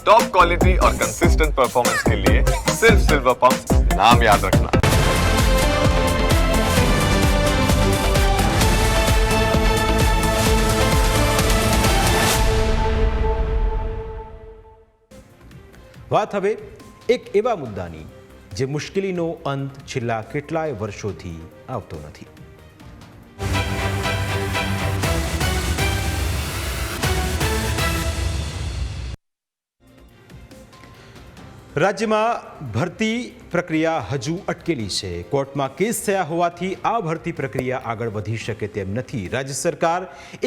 Top quality और consistent performance के लिए सिर्फ सिल्वर पंप नाम याद रखना। વાત હવે એક એવા મુદ્દાની જે મુશ્કેલીનો અંત છેલ્લા કેટલાય વર્ષોથી આવતો નથી। રાજ્યમાં ભરતી પ્રક્રિયા હજુ અટકેલી છે। કોર્ટમાં કેસ થયા હોવાથી આ ભરતી પ્રક્રિયા આગળ વધી શકે તેમ નથી। રાજ્ય સરકાર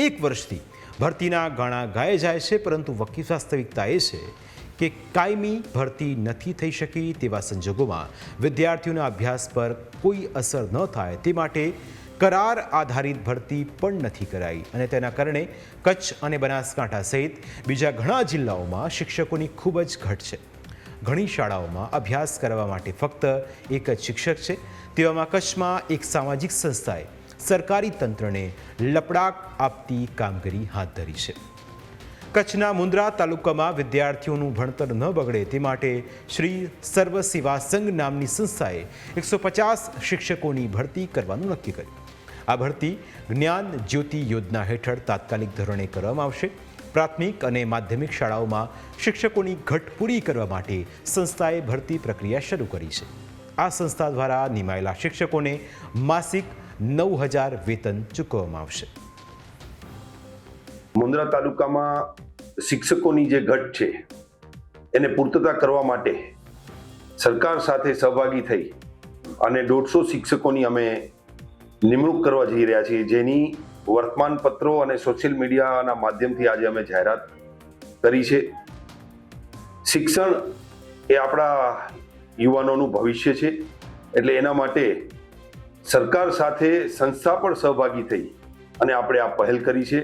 એક વર્ષથી ભરતીના ગાણા ગાયે જાય છે, પરંતુ વાસ્તવિકતા એ છે કે કાયમી ભરતી નથી થઈ શકી। તેવા સંજોગોમાં વિદ્યાર્થીઓના અભ્યાસ પર કોઈ અસર ન થાય તે માટે કરાર આધારિત ભરતી પણ નથી કરાઈ અને તેના કારણે કચ્છ અને બનાસકાંઠા સહિત બીજા ઘણા જિલ્લાઓમાં શિક્ષકોની ખૂબ જ ઘટ છે। ઘણી શાળાઓમાં અભ્યાસ કરવા માટે ફક્ત એક જ શિક્ષક છે। તેવામાં કચ્છમાં એક સામાજિક સંસ્થાએ સરકારી તંત્રને લપડાક આપતી કામગીરી હાથ ધરી છે। કચ્છના મુન્દ્રા તાલુકામાં વિદ્યાર્થીઓનું ભણતર ન બગડે તે માટે શ્રી સર્વ સેવા સંઘ નામની સંસ્થાએ 150 શિક્ષકોની ભરતી કરવાનું નક્કી કર્યું। આ ભરતી જ્ઞાન જ્યોતિ યોજના હેઠળ તાત્કાલિક ધોરણે કરવામાં આવશે। પ્રાથમિક અને માધ્યમિક શાળાઓમાં શિક્ષકોની ઘટ પૂરી કરવા માટે સંસ્થાએ ભરતી પ્રક્રિયા શરૂ કરી છે। આ સંસ્થા દ્વારા નિમાયેલા શિક્ષકોને માસિક 9,000 વેતન ચૂકવવામાં આવશે। મુન્દ્રા તાલુકામાં શિક્ષકોની જે ઘટ છે એને પૂર્તતા કરવા માટે સરકાર સાથે સહભાગી થઈ અને 150 શિક્ષકોની અમે નિમણૂક કરવા જઈ રહ્યા છીએ, જેની વર્તમાન પત્રો અને સોશિયલ મીડિયાના માધ્યમથી આજે અમે જાહેરાત કરી છે। શિક્ષણ એ આપણા યુવાનોનું ભવિષ્ય છે, એટલે એના માટે સરકાર સાથે સંસ્થા પણ સહભાગી થઈ અને આપણે આ પહેલ કરી છે।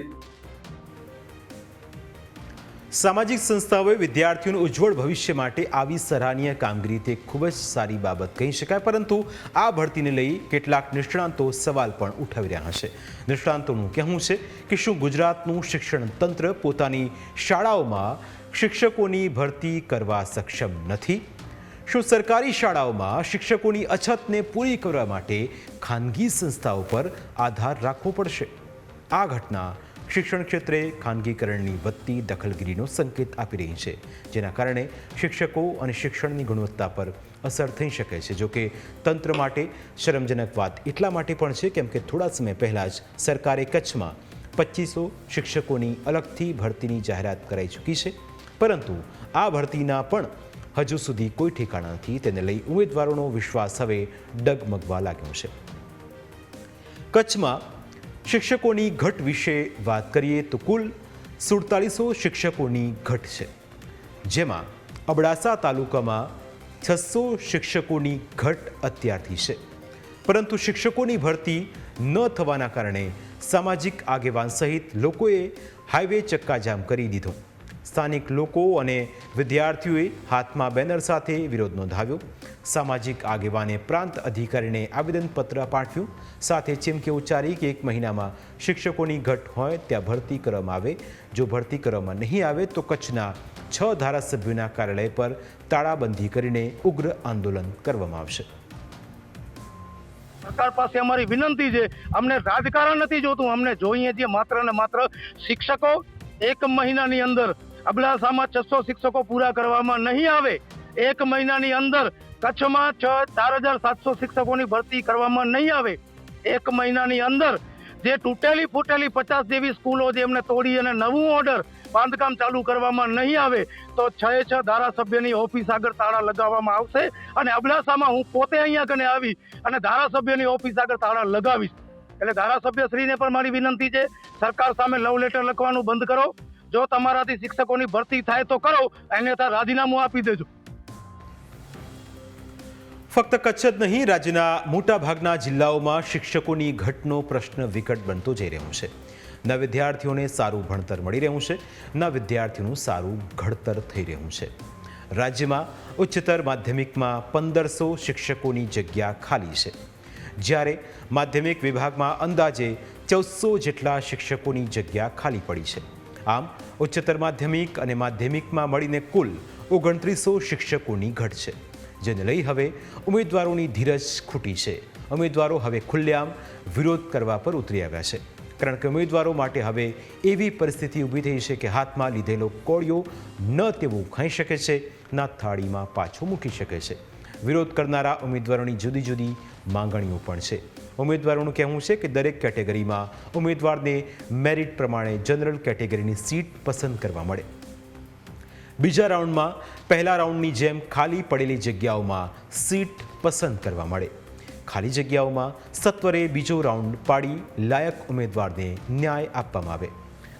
સામાજિક સંસ્થાઓએ વિદ્યાર્થીઓનું ઉજ્જવળ ભવિષ્ય માટે આવી સરાહનીય કામગીરી તે ખૂબ જ સારી બાબત કહી શકાય, પરંતુ આ ભરતીને લઈ કેટલાક નિષ્ણાંતો સવાલ પણ ઉઠાવી રહ્યા છે। નિષ્ણાંતોનું કહેવું છે કે શું ગુજરાતનું શિક્ષણ તંત્ર પોતાની શાળાઓમાં શિક્ષકોની ભરતી કરવા સક્ષમ નથી? શું સરકારી શાળાઓમાં શિક્ષકોની અછતને પૂરી કરવા માટે ખાનગી સંસ્થાઓ પર આધાર રાખવો પડશે? આ ઘટના શિક્ષણ ક્ષેત્રે ખાનગીકરણની વધતી દખલગીરીનો સંકેત આપી રહી છે, જેના કારણે શિક્ષકો અને શિક્ષણની ગુણવત્તા પર અસર થઈ શકે છે। જોકે તંત્ર માટે શરમજનક વાત એટલા માટે પણ છે કેમ કે થોડા સમય પહેલાં જ સરકારે કચ્છમાં 2500 શિક્ષકોની અલગથી ભરતીની જાહેરાત કરાઈ ચૂકી છે, પરંતુ આ ભરતીના પણ હજુ સુધી કોઈ ઠેકાણા નથી। તેને લઈ ઉમેદવારોનો વિશ્વાસ હવે ડગમગવા લાગ્યો છે। કચ્છમાં શિક્ષકોની ઘટ વિશે વાત કરીએ તો કુલ 4700 શિક્ષકોની ઘટ છે, જેમાં અબડાસા તાલુકામાં 600 શિક્ષકોની ઘટ અત્યારથી છે, પરંતુ શિક્ષકોની ભરતી ન થવાના કારણે સામાજિક આગેવાન સહિત લોકોએ હાઈવે ચક્કાજામ કરી દીધો। સ્થાનિક લોકો અને વિદ્યાર્થીઓએ હાથમાં બેનર સાથે વિરોધ નોંધાવ્યો। સામાજિક આગેવાને પ્રાંત અધિકારીને આવેદનપત્ર પાઠવ્યું, સાથે ચીમકી ઉચ્ચારી કે 1 મહિનામાં શિક્ષકોની ઘટ હોય ત્યાં ભરતી કરવામાં આવે। જો ભરતી કરવામાં નહીં આવે તો કચ્છના 6 ધારાસભ્યોના કાર્યાલય પર તાળાબંધી કરીને ઉગ્ર આંદોલન કરવામાં આવશે। સરકાર પાસે અમારી વિનંતી છે, અમને રાજકારણ નથી જોતું, અમને જોઈએ છે માત્ર ને માત્ર શિક્ષકો। 1 મહિનાની અંદર અબડાસામાં 600 શિક્ષકો પૂરા કરવામાં નહીં આવે, 1 મહિનાની અંદર કચ્છમાં 4,700 શિક્ષકોની ભરતી કરવામાં નહીં આવે, 1 મહિનાની અંદર જે તૂટેલી ફૂટેલી 50 જેવી સ્કૂલો છે એમને તોડી અને નવું ઓર્ડર બાંધકામ ચાલુ કરવામાં નહીં આવે તો 6 ધારાસભ્યની ઓફિસ આગળ તાળા લગાવવામાં આવશે। અને અબડાસામાં હું પોતે અહીંયા કને આવી અને ધારાસભ્યની ઓફિસ આગળ તાળા લગાવીશ। એટલે ધારાસભ્યશ્રીને પણ મારી વિનંતી છે, સરકાર સામે લવ લેટર લખવાનું બંધ કરો। જો તમારાથી શિક્ષકોની ભરતી થાય તો કરો, અન્યથા રાજીનામું આપી દેજો। ફક્ત કચ્છ જ નહીં, રાજ્યના મોટાભાગના જિલ્લાઓમાં શિક્ષકોની ઘટનો પ્રશ્ન વિકટ બનતો જઈ રહ્યો છે। ન વિદ્યાર્થીઓને સારું ભણતર મળી રહ્યું છે, ન વિદ્યાર્થીઓનું સારું ઘડતર થઈ રહ્યું છે। રાજ્યમાં ઉચ્ચતર માધ્યમિકમાં 1500 શિક્ષકોની જગ્યા ખાલી છે, જ્યારે માધ્યમિક વિભાગમાં અંદાજે 1400 જેટલા શિક્ષકોની જગ્યા ખાલી પડી છે। આમ ઉચ્ચતર માધ્યમિક અને માધ્યમિકમાં મળીને કુલ 2900 શિક્ષકોની ઘટ છે, જેને લઈ હવે ઉમેદવારોની ધીરજ ખૂટી છે. ઉમેદવારો હવે ખુલ્લેઆમ વિરોધ કરવા પર ઉતરી આવ્યા છે, કારણ કે ઉમેદવારો માટે હવે એવી પરિસ્થિતિ ઊભી થઈ છે કે હાથમાં લીધેલો કોળિયો ન તેવું ખાઈ શકે છે, ના થાળીમાં પાછો મૂકી શકે છે. વિરોધ કરનારા ઉમેદવારોની જુદી જુદી માંગણીઓ પણ છે. ઉમેદવારોનું કહેવું છે કે દરેક કેટેગરીમાં ઉમેદવારને મેરિટ પ્રમાણે જનરલ કેટેગરીની સીટ પસંદ કરવા મળે. બીજા રાઉન્ડમાં પહેલા રાઉન્ડની જેમ ખાલી પડેલી જગ્યાઓમાં સીટ પસંદ કરવા મળે. ખાલી જગ્યાઓમાં સત્વરે બીજો રાઉન્ડ પાડી લાયક ઉમેદવારને ન્યાય આપવામાં આવે.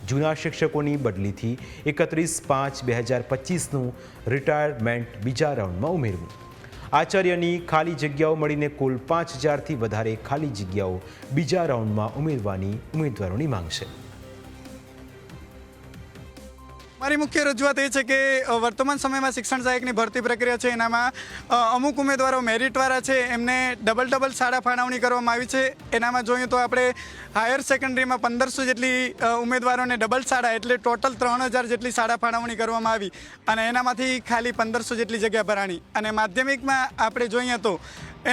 જૂના શિક્ષકોની બદલીથી 31/5/2025નું રિટાયરમેન્ટ બીજા રાઉન્ડમાં ઉમેરવું. આચાર્યની ખાલી જગ્યાઓ મળીને કુલ 5000થી વધારે ખાલી જગ્યાઓ બીજા રાઉન્ડમાં ઉમેરવાની ઉમેદવારોની માંગ છે. મારી મુખ્ય રજૂઆત એ છે કે વર્તમાન સમયમાં શિક્ષણ સહાયકની ભરતી પ્રક્રિયા છે, એનામાં અમુક ઉમેદવારો મેરિટવાળા છે એમને ડબલ શાળા ફાળવણી કરવામાં આવી છે. એનામાં જોઈએ તો આપણે હાયર સેકન્ડરીમાં 1500 જેટલી ઉમેદવારોને ડબલ શાળા એટલે ટોટલ 3000 જેટલી શાળા ફાળવણી કરવામાં આવી અને એનામાંથી ખાલી 1500 જેટલી જગ્યા ભરાણી. અને માધ્યમિકમાં આપણે જોઈએ તો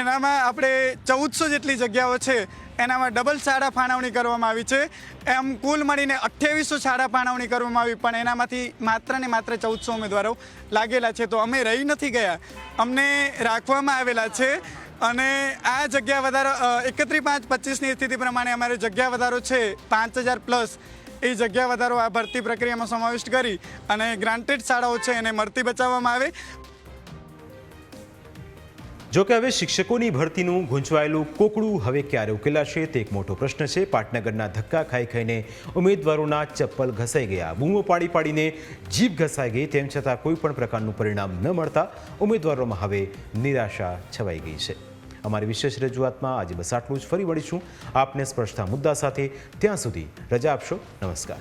એનામાં આપણે 1400 જેટલી જગ્યાઓ છે એનામાં ડબલ શાળા ફાળવણી કરવામાં આવી છે. એમ કુલ મળીને 2800 શાળા ફાળવણી કરવામાં આવી, પણ એનામાંથી માત્ર ને માત્ર 1400 ઉમેદવારો લાગેલા છે. તો અમે રહી નથી ગયા, અમને રાખવામાં આવેલા છે. અને આ જગ્યા વધારો 31/5/25ની સ્થિતિ પ્રમાણે અમારે જગ્યા વધારો છે 5000+. એ જગ્યા વધારો આ ભરતી પ્રક્રિયામાં સમાવિષ્ટ કરી અને ગ્રાન્ટેડ શાળાઓ છે એને મળતી બચાવવામાં આવે. જો કે હવે શિક્ષકોની ભરતીનું ગૂંચવાયેલું કોકડું હવે ક્યારે ઉકેલાશે તે એક મોટો પ્રશ્ન છે. પાટનગરના ધક્કા ખાઈને ઉમેદવારોના ચપ્પલ ઘસાઈ ગયા, બૂમો પાડીને જીભ ઘસાઈ ગઈ, તેમ છતાં કોઈ પણ પ્રકારનું પરિણામ ન મળતા ઉમેદવારોમાં હવે નિરાશા છવાઈ ગઈ છે. અમારી વિશેષ રજૂઆતમાં આજે બસ આટલું જ. ફરી મળીશું આપને સ્પર્શતા મુદ્દા સાથે. ત્યાં સુધી રજા આપશો. નમસ્કાર.